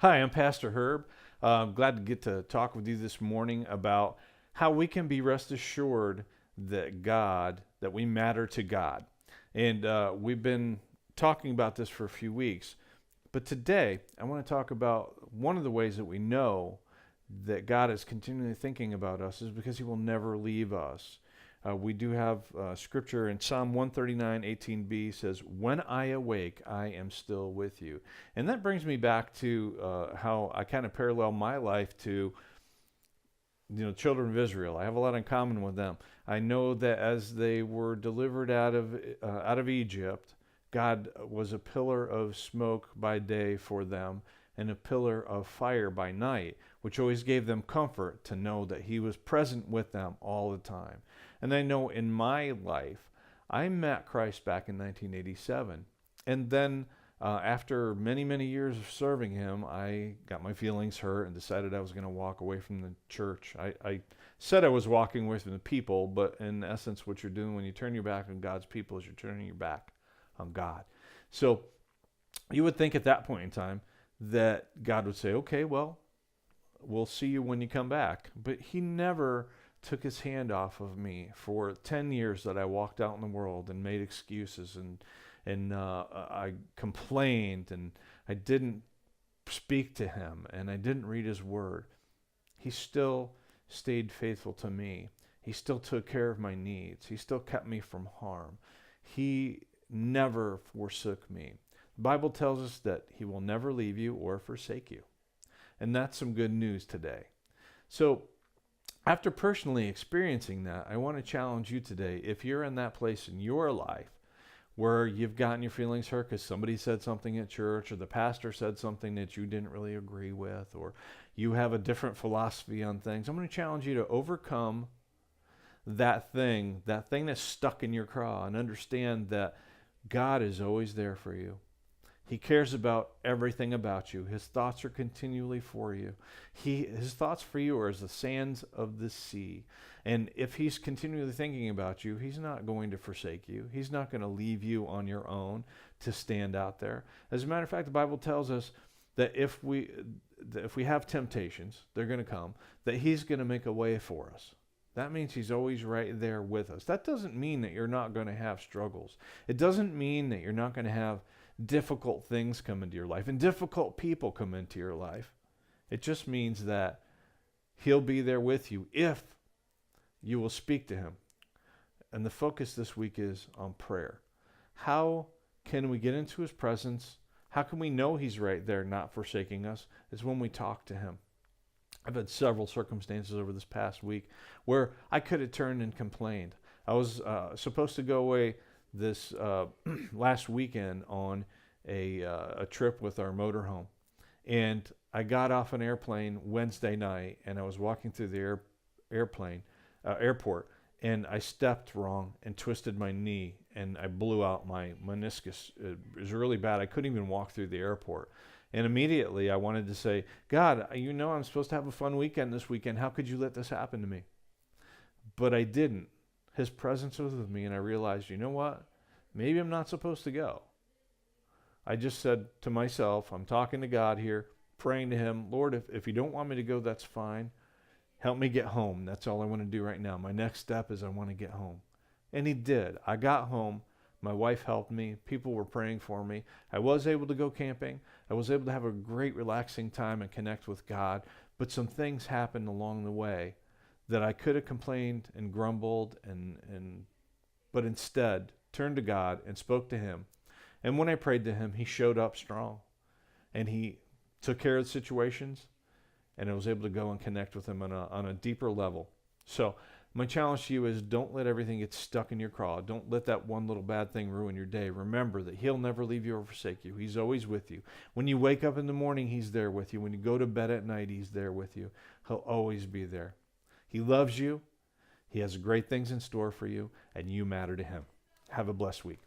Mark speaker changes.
Speaker 1: Hi, I'm Pastor Herb. I'm glad to get to talk with you this morning about how we can be rest assured that we matter to God. And we've been talking about this for a few weeks. But today, I want to talk about one of the ways that we know that God is continually thinking about us is because he will never leave us. We do have scripture in Psalm 139:18b says, "When I awake, I am still with you." And that brings me back to how I kind of parallel my life to children of Israel. I have a lot in common with them. I know that as they were delivered out of Egypt, God was a pillar of smoke by day for them and a pillar of fire by night, which always gave them comfort to know that he was present with them all the time. And I know in my life, I met Christ back in 1987. And then after many, many years of serving him, I got my feelings hurt and decided I was going to walk away from the church. I said I was walking away from the people, but in essence, what you're doing when you turn your back on God's people is you're turning your back on God. So you would think at that point in time that God would say, okay, well, we'll see you when you come back. But he never took his hand off of me for 10 years that I walked out in the world and made excuses and I complained and I didn't speak to him and I didn't read his word. He still stayed faithful to me. He still took care of my needs. He still kept me from harm. He never forsook me. The Bible tells us that he will never leave you or forsake you. And that's some good news today. So after personally experiencing that, I want to challenge you today. If you're in that place in your life where you've gotten your feelings hurt because somebody said something at church or the pastor said something that you didn't really agree with, or you have a different philosophy on things, I'm going to challenge you to overcome that thing that's stuck in your craw, and understand that God is always there for you. He cares about everything about you. His thoughts are continually for you. His thoughts for you are as the sands of the sea. And if he's continually thinking about you, he's not going to forsake you. He's not going to leave you on your own to stand out there. As a matter of fact, the Bible tells us that if we have temptations, they're going to come, that he's going to make a way for us. That means he's always right there with us. That doesn't mean that you're not going to have struggles. It doesn't mean that you're not going to have difficult things come into your life and difficult people come into your life. It just means that he'll be there with you if you will speak to him. And the focus this week is on prayer. How can we get into his presence? How can we know he's right there, not forsaking us? It's when we talk to him. I've had several circumstances over this past week where I could have turned and complained. I was supposed to go away this last weekend on a trip with our motorhome, and I got off an airplane Wednesday night, and I was walking through the airport, and I stepped wrong and twisted my knee, and I blew out my meniscus. It was really bad. I couldn't even walk through the airport. And immediately I wanted to say, God, you know I'm supposed to have a fun weekend this weekend. How could you let this happen to me? But I didn't. His presence was with me, and I realized, you know what? Maybe I'm not supposed to go. I just said to myself, I'm talking to God here, praying to him, Lord, if you don't want me to go, that's fine. Help me get home. That's all I want to do right now. My next step is I want to get home. And he did. I got home. My wife helped me. People were praying for me. I was able to go camping. I was able to have a great relaxing time and connect with God. But some things happened along the way that I could have complained and grumbled but instead turned to God and spoke to him. And when I prayed to him, he showed up strong. And he took care of the situations, and I was able to go and connect with him on a deeper level. So my challenge to you is, don't let everything get stuck in your craw. Don't let that one little bad thing ruin your day. Remember that he'll never leave you or forsake you. He's always with you. When you wake up in the morning, he's there with you. When you go to bed at night, he's there with you. He'll always be there. He loves you. He has great things in store for you, and you matter to him. Have a blessed week.